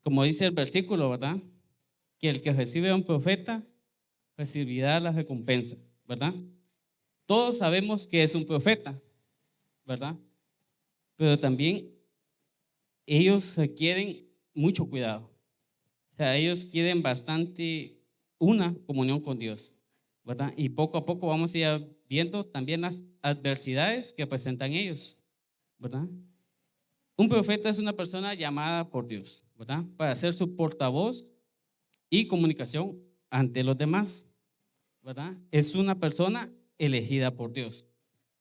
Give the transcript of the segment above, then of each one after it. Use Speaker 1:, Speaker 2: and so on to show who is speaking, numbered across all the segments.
Speaker 1: como dice el versículo, ¿verdad? Que el que recibe a un profeta recibirá la recompensa, ¿verdad? Todos sabemos que es un profeta, ¿verdad? Pero también ellos requieren mucho cuidado. O sea, ellos quieren bastante una comunión con Dios, ¿verdad? Y poco a poco vamos a ir viendo también las adversidades que presentan ellos, ¿verdad? Un profeta es una persona llamada por Dios, ¿verdad? Para ser su portavoz y comunicación ante los demás, ¿verdad? Es una persona elegida por Dios,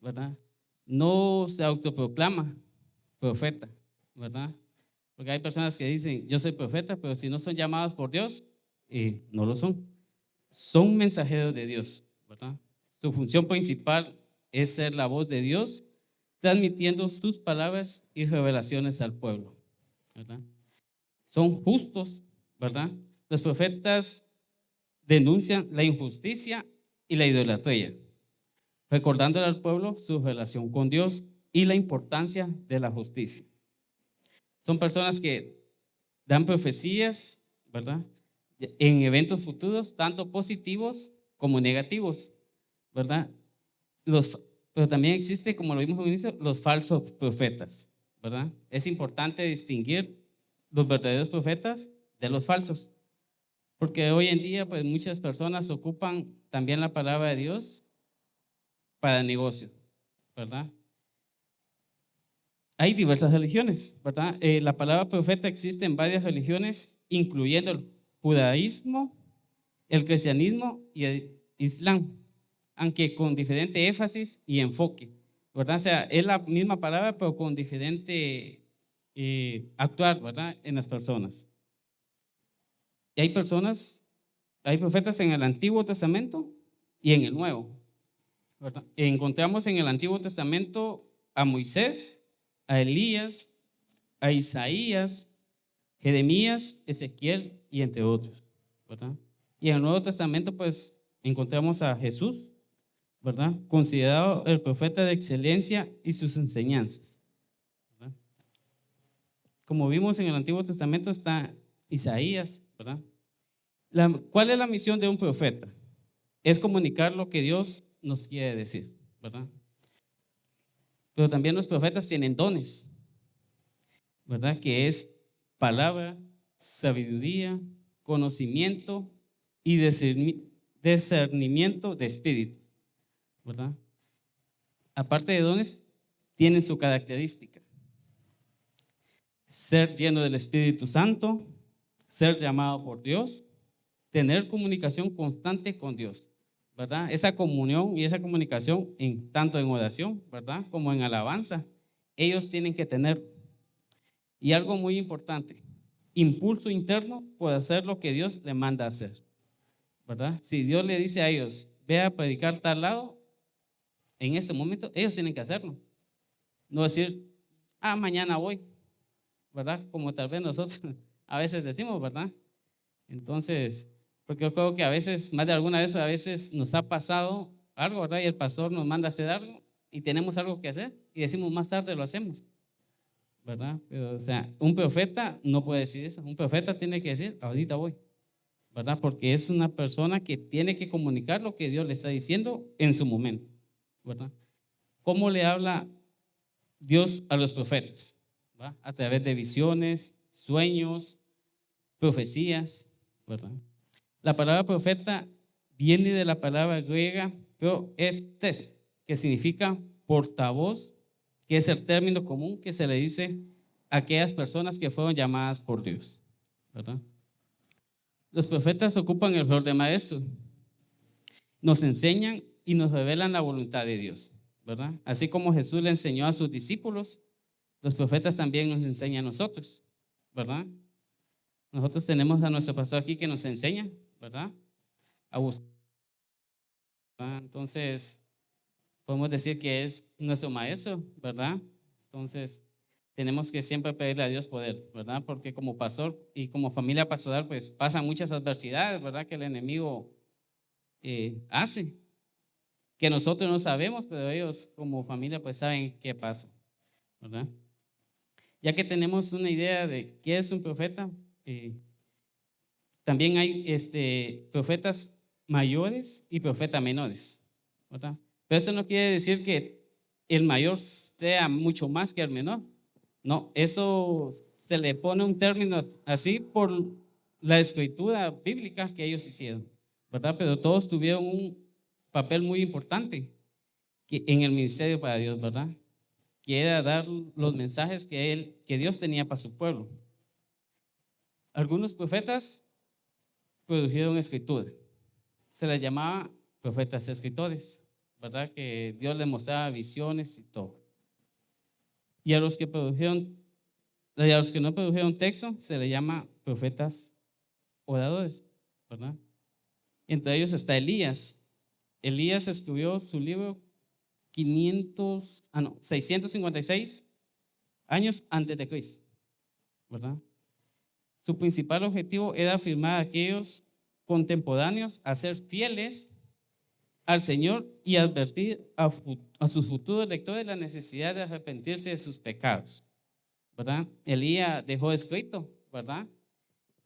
Speaker 1: ¿verdad? No se autoproclama profeta, ¿verdad? Porque hay personas que dicen, yo soy profeta, pero si no son llamados por Dios, no lo son. Son mensajeros de Dios, ¿verdad? Su función principal es ser la voz de Dios, transmitiendo sus palabras y revelaciones al pueblo, ¿verdad? Son justos, ¿verdad? Los profetas denuncian la injusticia y la idolatría, recordándole al pueblo su relación con Dios y la importancia de la justicia. Son personas que dan profecías, ¿verdad? En eventos futuros, tanto positivos como negativos, ¿verdad? Pero también existe, como lo vimos al inicio, los falsos profetas, ¿verdad? Es importante distinguir los verdaderos profetas de los falsos, porque hoy en día, pues muchas personas ocupan también la palabra de Dios para negocio, ¿verdad? Hay diversas religiones, ¿verdad? La palabra profeta existe en varias religiones, incluyendo el judaísmo, el cristianismo y el islam, aunque con diferente énfasis y enfoque, ¿verdad? O sea, es la misma palabra, pero con diferente actuar, ¿verdad? En las personas. Y hay profetas en el Antiguo Testamento y en el Nuevo, ¿verdad? Encontramos en el Antiguo Testamento a Moisés, a Elías, a Isaías, Jeremías, Ezequiel y entre otros, ¿verdad? Y en el Nuevo Testamento pues encontramos a Jesús, ¿verdad? Considerado el profeta de excelencia y sus enseñanzas, ¿verdad? Como vimos en el Antiguo Testamento está Isaías, ¿verdad? ¿Cuál es la misión de un profeta? Es comunicar lo que Dios nos quiere decir, ¿verdad? Pero también los profetas tienen dones, ¿verdad? Que es palabra, sabiduría, conocimiento y discernimiento de espíritus, ¿verdad? Aparte de dones, tienen su característica: ser lleno del Espíritu Santo, ser llamado por Dios, tener comunicación constante con Dios, ¿verdad? Esa comunión y esa comunicación tanto en oración, ¿verdad? Como en alabanza, ellos tienen que tener. Y algo muy importante, impulso interno por hacer lo que Dios le manda hacer, ¿verdad? Si Dios le dice a ellos, ve a predicar tal lado, en este momento ellos tienen que hacerlo. No decir, mañana voy, ¿verdad? Como tal vez nosotros a veces decimos, ¿verdad? Entonces, porque yo creo que a veces, más de alguna vez, a veces nos ha pasado algo, ¿verdad? Y el pastor nos manda a hacer algo y tenemos algo que hacer y decimos más tarde lo hacemos, ¿verdad? Pero, o sea, un profeta no puede decir eso. Un profeta tiene que decir, ahorita voy, ¿verdad? Porque es una persona que tiene que comunicar lo que Dios le está diciendo en su momento, ¿verdad? ¿Cómo le habla Dios a los profetas? ¿Va? A través de visiones, sueños, profecías, ¿verdad? La palabra profeta viene de la palabra griega proeftes, que significa portavoz, que es el término común que se le dice a aquellas personas que fueron llamadas por Dios, ¿verdad? Los profetas ocupan el rol de maestro, nos enseñan y nos revelan la voluntad de Dios, ¿verdad? Así como Jesús le enseñó a sus discípulos, los profetas también nos enseñan a nosotros, ¿verdad? Nosotros tenemos a nuestro pastor aquí que nos enseña, ¿verdad? A buscar, ¿verdad? Entonces, podemos decir que es nuestro maestro, ¿verdad? Entonces, tenemos que siempre pedirle a Dios poder, ¿verdad? Porque como pastor y como familia pastoral, pues pasan muchas adversidades, ¿verdad? Que el enemigo hace, que nosotros no sabemos, pero ellos como familia pues saben qué pasa, ¿verdad? Ya que tenemos una idea de qué es un profeta, También hay profetas mayores y profetas menores, ¿verdad? Pero eso no quiere decir que el mayor sea mucho más que el menor. No, eso se le pone un término así por la escritura bíblica que ellos hicieron, ¿verdad? Pero todos tuvieron un papel muy importante en el ministerio para Dios, ¿verdad? Que era dar los mensajes que Dios tenía para su pueblo. Algunos profetas produjeron escritura. Se les llamaba profetas escritores, ¿verdad? Que Dios les mostraba visiones y todo. Y a los que no produjeron texto, se les llama profetas oradores, ¿verdad? Entre ellos está Elías. Elías escribió su libro 656 años antes de Cristo, ¿verdad? Su principal objetivo era afirmar a aquellos contemporáneos a ser fieles al Señor y advertir a sus futuros lectores la necesidad de arrepentirse de sus pecados, ¿verdad? Elías dejó escrito, ¿verdad?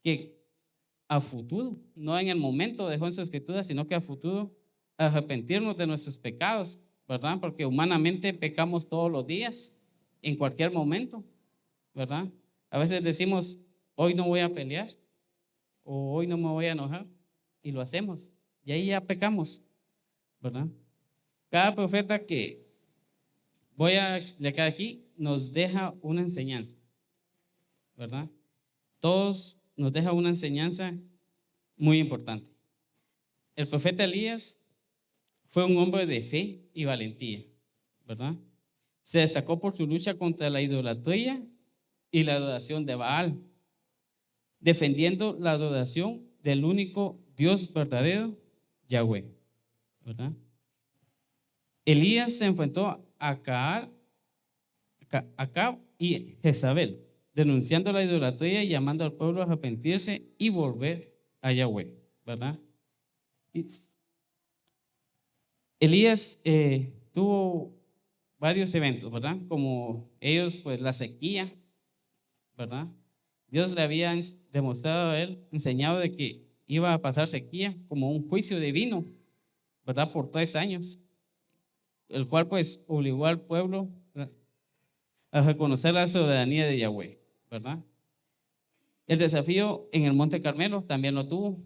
Speaker 1: Que a futuro, no en el momento dejó en su escritura, sino que a futuro arrepentirnos de nuestros pecados, ¿verdad? Porque humanamente pecamos todos los días, en cualquier momento, ¿verdad? A veces decimos, hoy no voy a pelear o hoy no me voy a enojar y lo hacemos y ahí ya pecamos, ¿verdad? Cada profeta que voy a explicar aquí nos deja una enseñanza, ¿verdad? Todos nos deja una enseñanza muy importante. El profeta Elías fue un hombre de fe y valentía, ¿verdad? Se destacó por su lucha contra la idolatría y la adoración de Baal, defendiendo la adoración del único Dios verdadero, Yahweh, ¿verdad? Elías se enfrentó a Acab y Jezabel, denunciando la idolatría y llamando al pueblo a arrepentirse y volver a Yahweh, ¿verdad? Elías tuvo varios eventos, ¿verdad? Como ellos, pues la sequía, ¿verdad? Dios le había demostrado a él, enseñado de que iba a pasar sequía como un juicio divino, ¿verdad? Por 3 años, el cual pues obligó al pueblo a reconocer la soberanía de Yahweh, ¿verdad? El desafío en el Monte Carmelo también lo tuvo,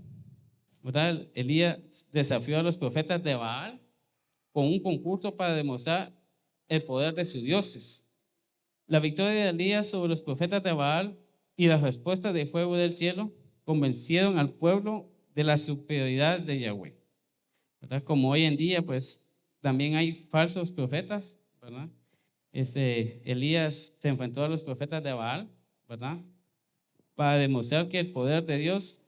Speaker 1: ¿verdad? Elías desafió a los profetas de Baal con un concurso para demostrar el poder de sus dioses. La victoria de Elías sobre los profetas de Baal y la respuesta de fuego del cielo convencieron al pueblo de la superioridad de Yahweh, ¿verdad? Como hoy en día, pues también hay falsos profetas, ¿verdad? Elías se enfrentó a los profetas de Baal, ¿verdad? Para demostrar que el poder de Dios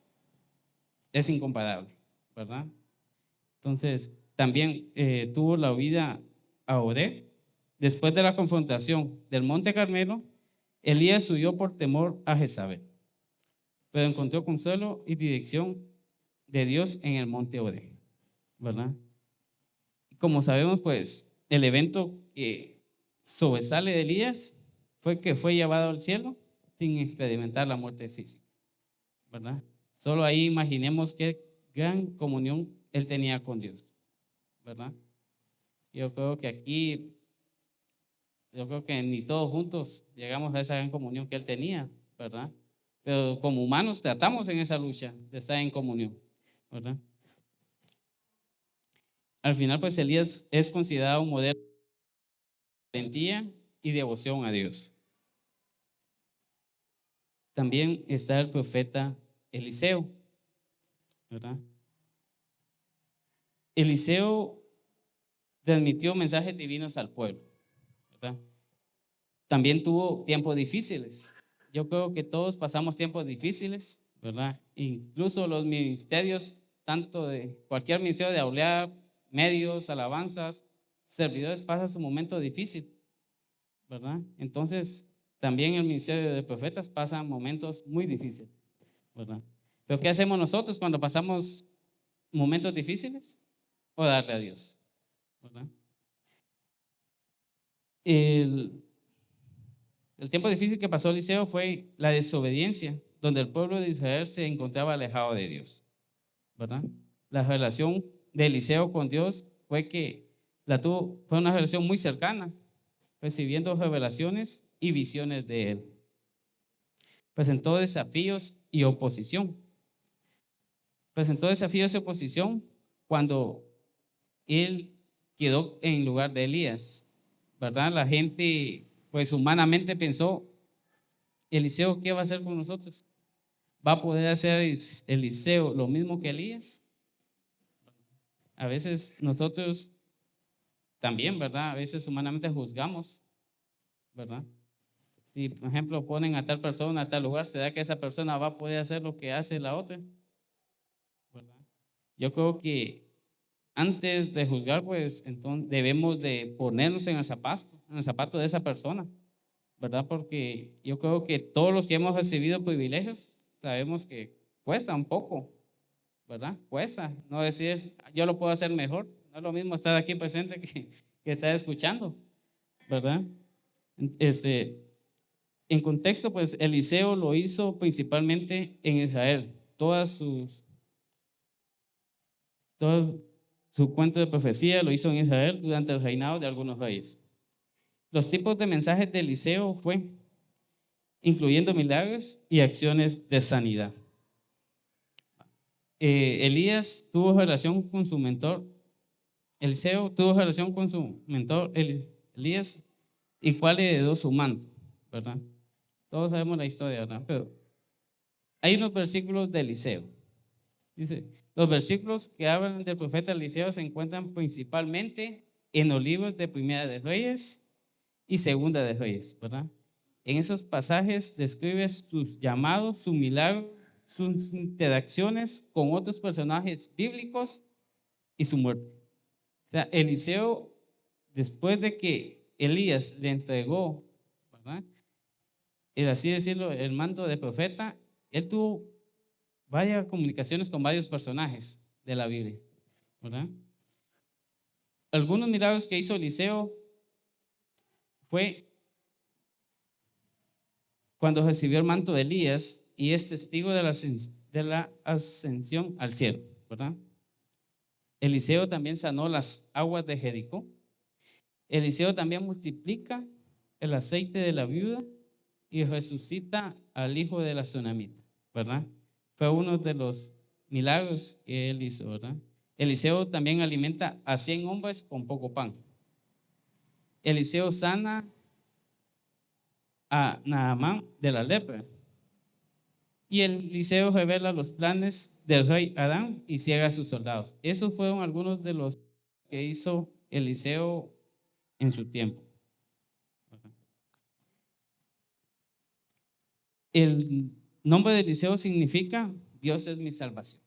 Speaker 1: es incomparable, ¿verdad? Entonces, también tuvo la huida a Oreb. Después de la confrontación del Monte Carmelo, Elías huyó por temor a Jezabel, pero encontró consuelo y dirección de Dios en el Monte Oreb, ¿verdad? Como sabemos, pues, el evento que sobresale de Elías fue que fue llevado al cielo sin experimentar la muerte física, ¿verdad? Solo ahí imaginemos qué gran comunión él tenía con Dios, ¿verdad? Yo creo que aquí, yo creo que ni todos juntos llegamos a esa gran comunión que él tenía, ¿verdad? Pero como humanos tratamos en esa lucha de estar en comunión, ¿verdad? Al final, pues Elías es considerado un modelo de valentía y devoción a Dios. También está el profeta Eliseo, ¿verdad? Eliseo transmitió mensajes divinos al pueblo, ¿verdad? También tuvo tiempos difíciles. Yo creo que todos pasamos tiempos difíciles, ¿verdad? Incluso los ministerios, tanto de cualquier ministerio de aulea, medios, alabanzas, servidores, pasa su momento difícil, ¿verdad? Entonces, también el ministerio de profetas pasa momentos muy difíciles, ¿verdad? Pero ¿qué hacemos nosotros cuando pasamos momentos difíciles? Orarle a Dios, ¿verdad? El tiempo difícil que pasó Eliseo fue la desobediencia, donde el pueblo de Israel se encontraba alejado de Dios, ¿verdad? La relación de Eliseo con Dios fue una relación muy cercana, recibiendo revelaciones y visiones de él. Presentó desafíos y oposición. Presentó desafíos y oposición cuando él quedó en lugar de Elías, ¿verdad? La gente, pues humanamente pensó, Eliseo, ¿qué va a hacer con nosotros? ¿Va a poder hacer Eliseo lo mismo que Elías? A veces nosotros también, ¿verdad? A veces humanamente juzgamos, ¿verdad? Si, por ejemplo, ponen a tal persona a tal lugar, ¿se da que esa persona va a poder hacer lo que hace la otra? ¿Verdad? Yo creo que antes de juzgar, pues entonces debemos de ponernos en el zapato de esa persona, ¿verdad? Porque yo creo que todos los que hemos recibido privilegios sabemos que cuesta un poco, ¿verdad? Cuesta, no decir, yo lo puedo hacer mejor. No es lo mismo estar aquí presente que estar escuchando, ¿verdad? Este, en contexto, pues Eliseo lo hizo principalmente en Israel. Todo su cuento de profecía lo hizo en Israel durante el reinado de algunos reyes. Los tipos de mensajes de Eliseo fue incluyendo milagros y acciones de sanidad. Elías tuvo relación con su mentor. Eliseo tuvo relación con su mentor Elías, y cuál le heredó su manto, ¿verdad? Todos sabemos la historia, ¿verdad? Pero hay unos versículos de Eliseo. Dice, los versículos que hablan del profeta Eliseo se encuentran principalmente en los libros de Primera de Reyes y Segunda de Reyes, ¿verdad? En esos pasajes describe sus llamados, su milagro, sus interacciones con otros personajes bíblicos y su muerte. O sea, Eliseo, después de que Elías le entregó, ¿verdad? El así decirlo, el manto de profeta, él tuvo varias comunicaciones con varios personajes de la Biblia, ¿verdad? Algunos milagros que hizo Eliseo fue cuando recibió el manto de Elías y es testigo de la ascensión al cielo, ¿verdad? Eliseo también sanó las aguas de Jericó. Eliseo también multiplica el aceite de la viuda y resucita al hijo de la tsunamita, ¿verdad? Fue uno de los milagros que él hizo, ¿verdad? Eliseo también alimenta a 100 hombres con poco pan. Eliseo sana a Naamán de la lepra. Y Eliseo revela los planes del rey Adán y ciega a sus soldados. Esos fueron algunos de los que hizo Eliseo en su tiempo. El nombre de Eliseo significa Dios es mi salvación,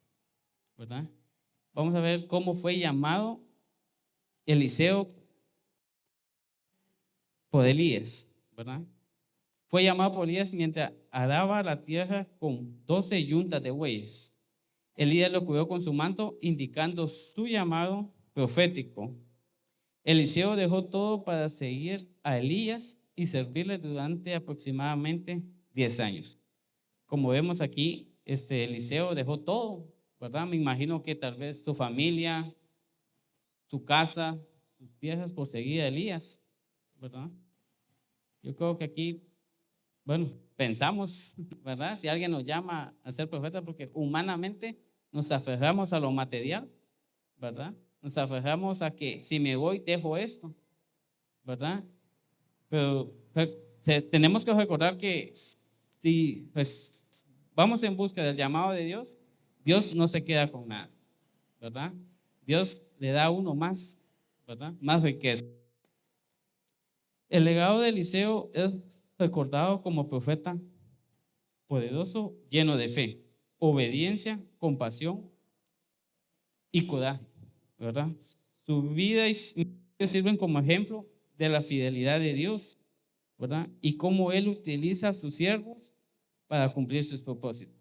Speaker 1: ¿verdad? Vamos a ver cómo fue llamado Eliseo por Elías, ¿verdad? Fue llamado por Elías mientras araba la tierra con 12 yuntas de bueyes. Elías lo cubrió con su manto, indicando su llamado profético. Eliseo dejó todo para seguir a Elías y servirle durante aproximadamente 10 años. Como vemos aquí, Eliseo dejó todo, ¿verdad? Me imagino que tal vez su familia, su casa, sus tierras por seguir a Elías, ¿verdad? Yo creo que aquí, bueno, pensamos, ¿verdad? Si alguien nos llama a ser profeta, porque humanamente nos aferramos a lo material, ¿verdad? Nos aferramos a que si me voy, dejo esto, ¿verdad? Pero tenemos que recordar que si pues, vamos en busca del llamado de Dios, Dios no se queda con nada, ¿verdad? Dios le da a uno más, ¿verdad? Más riqueza. El legado de Eliseo es recordado como profeta poderoso, lleno de fe, obediencia, compasión y coraje, ¿verdad? Su vida y su ministerio sirven como ejemplo de la fidelidad de Dios, ¿verdad? Y cómo Él utiliza a sus siervos para cumplir sus propósitos.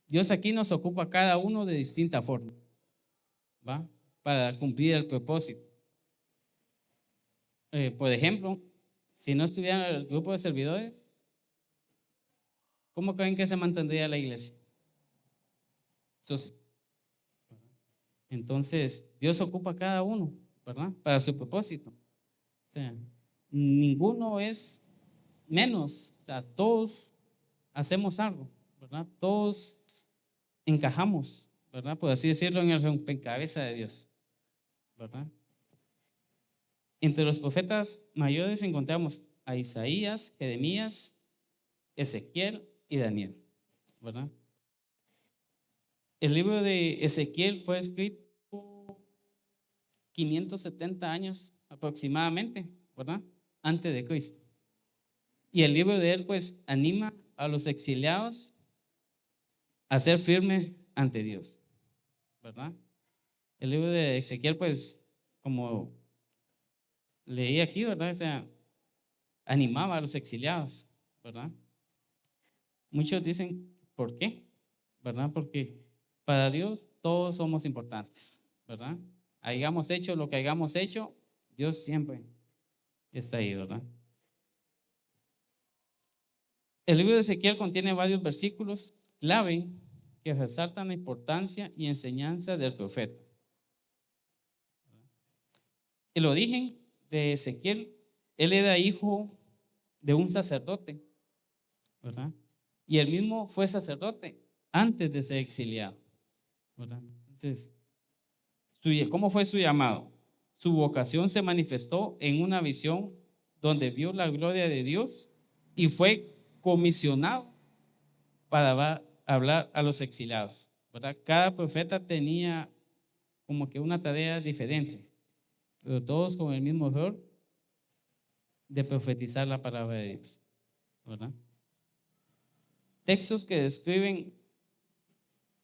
Speaker 1: Dios aquí nos ocupa a cada uno de distinta forma, ¿va? Para cumplir el propósito. Por ejemplo, si no estuviera el grupo de servidores, ¿cómo creen que se mantendría la iglesia? Sucia. Entonces, Dios ocupa a cada uno, ¿verdad? Para su propósito. O sea, ninguno es menos. O sea, todos hacemos algo, ¿verdad? Todos encajamos, ¿verdad? Por así decirlo, en el rompecabezas de Dios, ¿verdad? Entre los profetas mayores encontramos a Isaías, Jeremías, Ezequiel y Daniel, ¿verdad? El libro de Ezequiel fue escrito 570 años aproximadamente, ¿verdad? Antes de Cristo. Y el libro de él, pues, anima a los exiliados a ser firmes ante Dios, ¿verdad? El libro de Ezequiel, pues, como leí aquí, ¿verdad? O sea, animaba a los exiliados, ¿verdad? Muchos dicen, ¿por qué? ¿Verdad? Porque para Dios todos somos importantes, ¿verdad? Hayamos hecho lo que hayamos hecho, Dios siempre está ahí, ¿verdad? El libro de Ezequiel contiene varios versículos clave que resaltan la importancia y enseñanza del profeta. El origen de Ezequiel, él era hijo de un sacerdote, ¿verdad? Y él mismo fue sacerdote antes de ser exiliado, ¿verdad? Entonces, ¿cómo fue su llamado? Su vocación se manifestó en una visión donde vio la gloria de Dios y fue comisionado para hablar a los exiliados, ¿verdad? Cada profeta tenía como que una tarea diferente, pero todos con el mismo rol de profetizar la palabra de Dios, ¿verdad? Textos que describen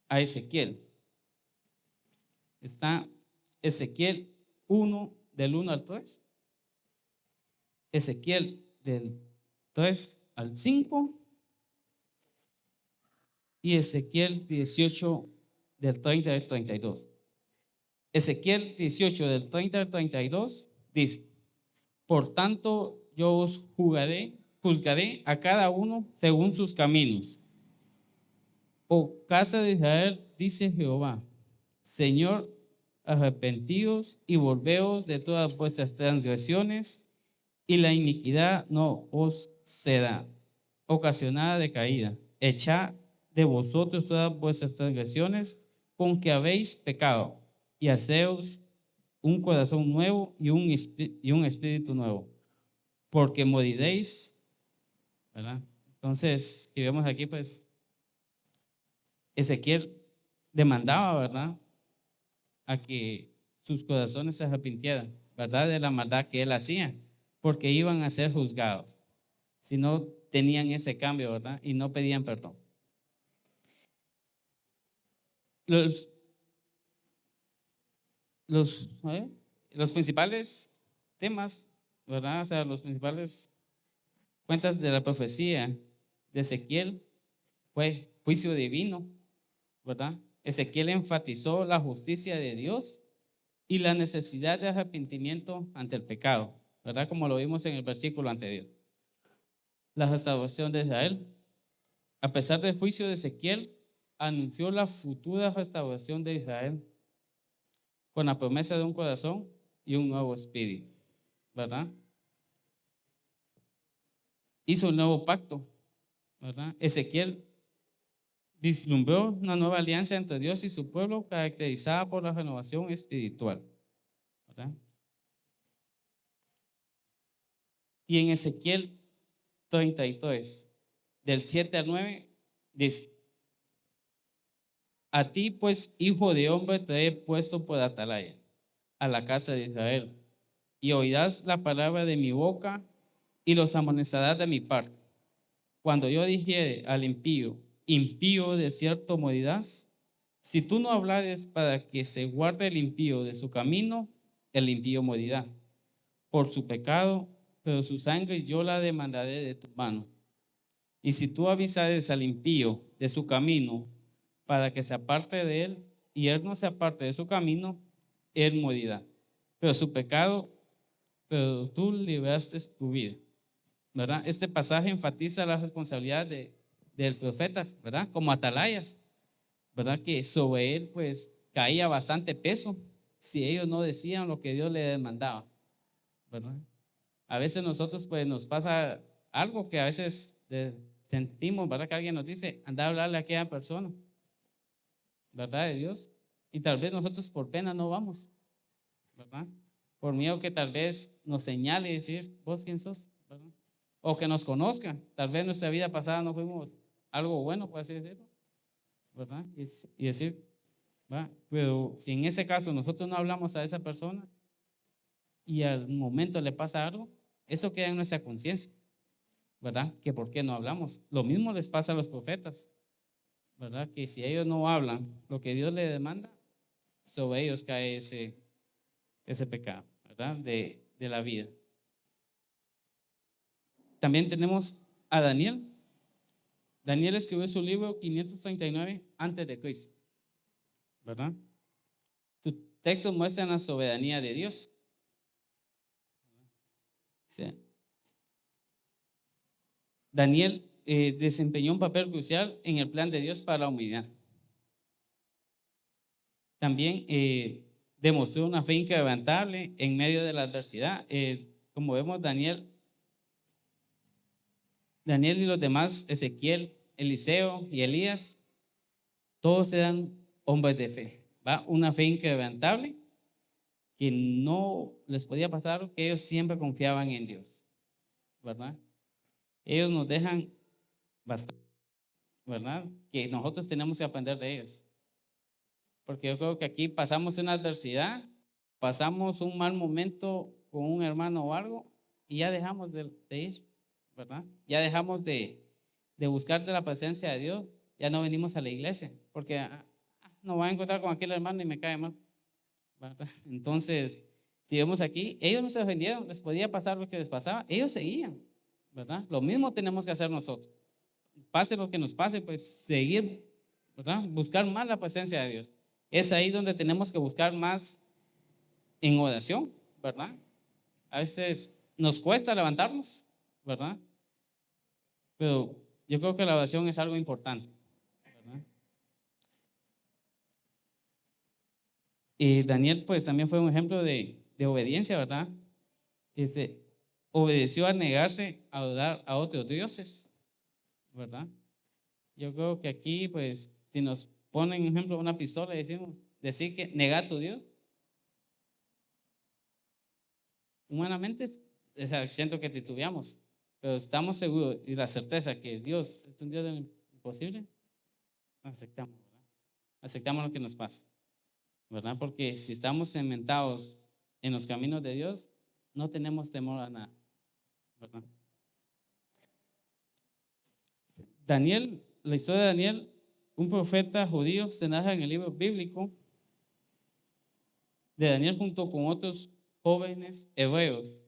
Speaker 1: a Ezequiel. Está Ezequiel 1, del 1 al 3, Ezequiel del 3 al 5 y Ezequiel 18 del 30 al 32. Ezequiel 18 del 30 al 32 dice: por tanto yo os juzgaré a cada uno según sus caminos. Oh casa de Israel, dice Jehová, Señor, arrepentíos y volveos de todas vuestras transgresiones, y la iniquidad no os será ocasionada de caída. Echad de vosotros todas vuestras transgresiones con que habéis pecado, y haceos un corazón nuevo y un espíritu nuevo, porque moriréis, ¿verdad? Entonces, si vemos aquí, pues, Ezequiel demandaba, ¿verdad?, a que sus corazones se arrepintieran, ¿verdad?, de la maldad que él hacía, porque iban a ser juzgados si no tenían ese cambio, ¿verdad?, y no pedían perdón. Los, los principales temas, ¿verdad?, o sea, los principales cuentas de la profecía de Ezequiel fue juicio divino, ¿verdad? Ezequiel enfatizó la justicia de Dios y la necesidad de arrepentimiento ante el pecado, ¿verdad? Como lo vimos en el versículo anterior. La restauración de Israel, a pesar del juicio de Ezequiel, anunció la futura restauración de Israel con la promesa de un corazón y un nuevo espíritu, ¿verdad? Hizo un nuevo pacto, ¿verdad? Ezequiel vislumbró una nueva alianza entre Dios y su pueblo caracterizada por la renovación espiritual, ¿verdad? Y en Ezequiel 33, del 7 al 9, dice: a ti, pues, hijo de hombre, te he puesto por atalaya a la casa de Israel, y oirás la palabra de mi boca y los amonestarás de mi parte. Cuando yo dijere al impío, impío de cierto morirás, si tú no hablares para que se guarde el impío de su camino, el impío morirá por su pecado, pero su sangre yo la demandaré de tu mano. Y si tú avisares al impío de su camino para que se aparte de él, y él no se aparte de su camino, él morirá. Pero su pecado, pero tú libraste tu vida. ¿verdad? Este pasaje enfatiza la responsabilidad del profeta, ¿verdad? Como atalayas, ¿verdad? Que sobre él pues caía bastante peso si ellos no decían lo que Dios le demandaba, ¿verdad? A veces nosotros pues nos pasa algo que a veces sentimos, ¿verdad? Que alguien nos dice, anda a hablarle a aquella persona, ¿verdad? De Dios. Y tal vez nosotros por pena no vamos, ¿verdad? Por miedo que tal vez nos señale y decir, vos quién sos, ¿verdad? O que nos conozca. Tal vez nuestra vida pasada no fuimos algo bueno, por así decirlo, ¿verdad? Y decir, ¿verdad? Pero si en ese caso nosotros no hablamos a esa persona y al momento le pasa algo, eso queda en nuestra conciencia, ¿verdad? Que por qué no hablamos. Lo mismo les pasa a los profetas, ¿verdad? Que si ellos no hablan lo que Dios les demanda, sobre ellos cae ese pecado, ¿verdad? De la vida. También tenemos a Daniel. Daniel escribió su libro 539 antes de Cristo, ¿verdad? Sus textos muestran la soberanía de Dios. Sí. Daniel desempeñó un papel crucial en el plan de Dios para la humanidad. También demostró una fe inquebrantable en medio de la adversidad. Como vemos, Daniel y los demás, Ezequiel, Eliseo y Elías, todos eran hombres de fe, ¿va? Una fe inquebrantable que no les podía pasar, que ellos siempre confiaban en Dios, ¿verdad? Ellos nos dejan bastante, ¿verdad? Que nosotros tenemos que aprender de ellos. Porque yo creo que aquí pasamos una adversidad, pasamos un mal momento con un hermano o algo y ya dejamos de ir, ¿verdad? Ya dejamos de buscar de la presencia de Dios, ya no venimos a la iglesia, porque no voy a encontrar con aquel hermano y me cae mal, ¿verdad? Entonces, si vemos aquí, ellos no se ofendieron, les podía pasar lo que les pasaba, ellos seguían, ¿verdad? Lo mismo tenemos que hacer nosotros. Pase lo que nos pase, pues seguir, ¿verdad? Buscar más la presencia de Dios. Es ahí donde tenemos que buscar más en oración, ¿verdad? A veces nos cuesta levantarnos, ¿verdad? Pero yo creo que la oración es algo importante, ¿verdad? Y Daniel, pues también fue un ejemplo de obediencia, ¿verdad? Este, obedeció a negarse a adorar a otros dioses, ¿verdad? Yo creo que aquí, pues, si nos ponen, ejemplo, una pistola y decimos, decir que nega a tu Dios, humanamente, o sea, siento que titubeamos, pero estamos seguros y la certeza que Dios es un Dios de lo imposible, aceptamos, ¿verdad? Aceptamos lo que nos pasa, ¿verdad? Porque si estamos cementados en los caminos de Dios, no tenemos temor a nada, ¿verdad? Daniel, la historia de Daniel, un profeta judío, se narra en el libro bíblico de Daniel junto con otros jóvenes hebreos.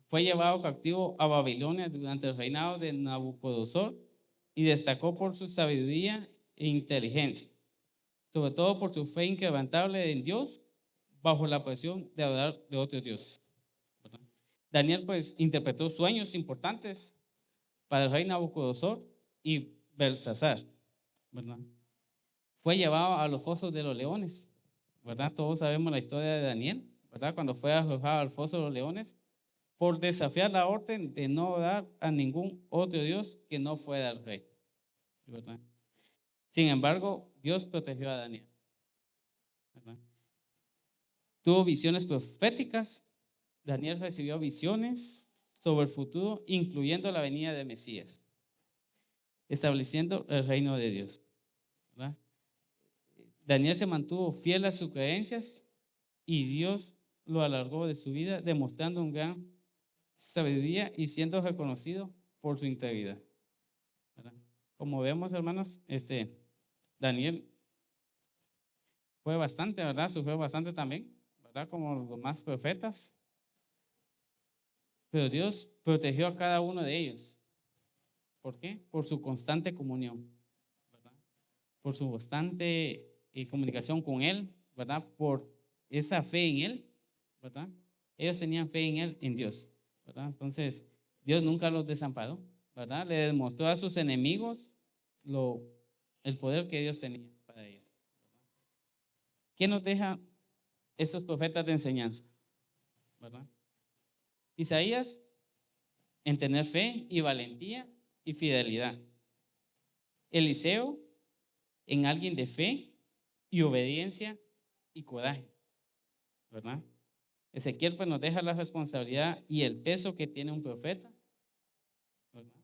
Speaker 1: Fue llevado cautivo a Babilonia durante el reinado de Nabucodonosor y destacó por su sabiduría e inteligencia, sobre todo por su fe inquebrantable en Dios bajo la presión de adorar de otros dioses, ¿verdad? Daniel pues interpretó sueños importantes para el rey Nabucodonosor y Belsasar, ¿verdad? Fue llevado a los fosos de los leones, ¿verdad? Todos sabemos la historia de Daniel, ¿verdad? Cuando fue arrojado al foso de los leones por desafiar la orden de no dar a ningún otro Dios que no fuera el rey, ¿verdad? Sin embargo, Dios protegió a Daniel, ¿verdad? Tuvo visiones proféticas. Daniel recibió visiones sobre el futuro, incluyendo la venida de Mesías, estableciendo el reino de Dios, ¿verdad? Daniel se mantuvo fiel a sus creencias y Dios lo alargó de su vida, demostrando un gran sabiduría y siendo reconocido por su integridad, ¿verdad? Como vemos, hermanos, Daniel fue bastante, ¿verdad? Sufrió bastante también, ¿verdad? Como los demás profetas. Pero Dios protegió a cada uno de ellos. ¿Por qué? Por su constante comunión, ¿verdad? Por su constante comunicación con Él, ¿verdad? Por esa fe en Él, ¿verdad? Ellos tenían fe en Él, en Dios, ¿verdad? Entonces, Dios nunca los desamparó, ¿verdad? Le demostró a sus enemigos el poder que Dios tenía para ellos. ¿Qué nos deja estos profetas de enseñanza? ¿Verdad? Isaías en tener fe y valentía y fidelidad. Eliseo en alguien de fe y obediencia y coraje, ¿verdad? Ezequiel pues nos deja la responsabilidad y el peso que tiene un profeta, ¿verdad?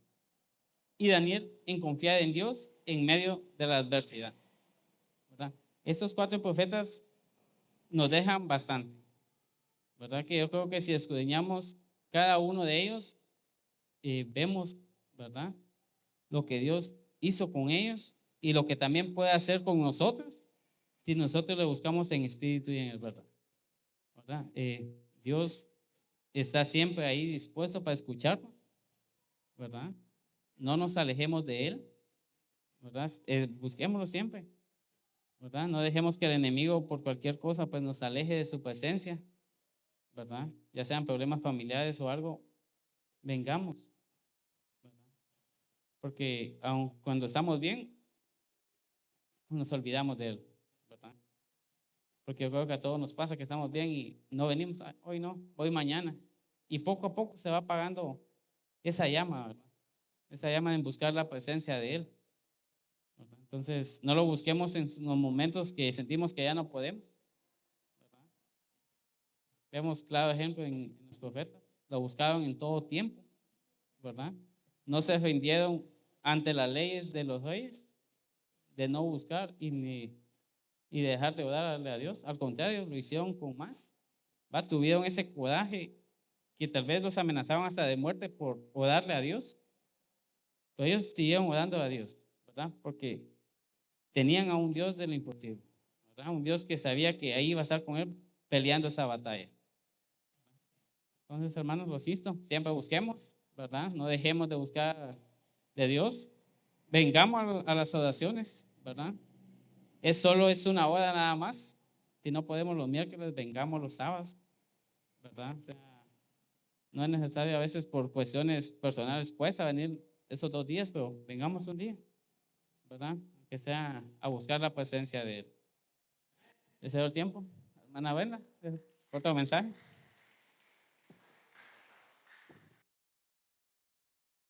Speaker 1: Y Daniel en confiar en Dios en medio de la adversidad, ¿verdad? Estos 4 profetas nos dejan bastante, ¿verdad? Que yo creo que si escudriñamos cada uno de ellos, vemos, ¿verdad? Lo que Dios hizo con ellos y lo que también puede hacer con nosotros si nosotros le buscamos en espíritu y en el verdad, ¿verdad? Dios está siempre ahí dispuesto para escucharnos, ¿verdad? No nos alejemos de Él, ¿verdad? Busquémoslo siempre, ¿verdad? No dejemos que el enemigo por cualquier cosa pues nos aleje de su presencia, ¿verdad? Ya sean problemas familiares o algo, vengamos, ¿verdad? Porque aun cuando estamos bien, nos olvidamos de Él, ¿verdad? Porque yo creo que a todos nos pasa que estamos bien y no venimos, hoy no, hoy mañana. Y poco a poco se va apagando esa llama, ¿verdad? Esa llama en buscar la presencia de Él, ¿verdad? Entonces, no lo busquemos en los momentos que sentimos que ya no podemos, ¿verdad? Vemos claro ejemplo en los profetas, lo buscaron en todo tiempo, ¿verdad? No se rindieron ante las leyes de los reyes de no buscar y dejar de orarle a Dios. Al contrario, lo hicieron con más, ¿va? Tuvieron ese coraje que tal vez los amenazaban hasta de muerte por orarle a Dios, pero ellos siguieron orando a Dios, ¿verdad? Porque tenían a un Dios de lo imposible, ¿verdad? Un Dios que sabía que ahí iba a estar con él peleando esa batalla. Entonces, hermanos, los insto, siempre busquemos, ¿verdad? No dejemos de buscar de Dios. Vengamos a las oraciones, ¿verdad? Solo es una hora nada más. Si no podemos los miércoles, vengamos los sábados, ¿verdad? O sea, no es necesario a veces por cuestiones personales, cuesta venir esos 2 días, pero vengamos un día, ¿verdad? Que sea a buscar la presencia de Él. ¿Ese es el tiempo? Hermana Brenda, otro mensaje.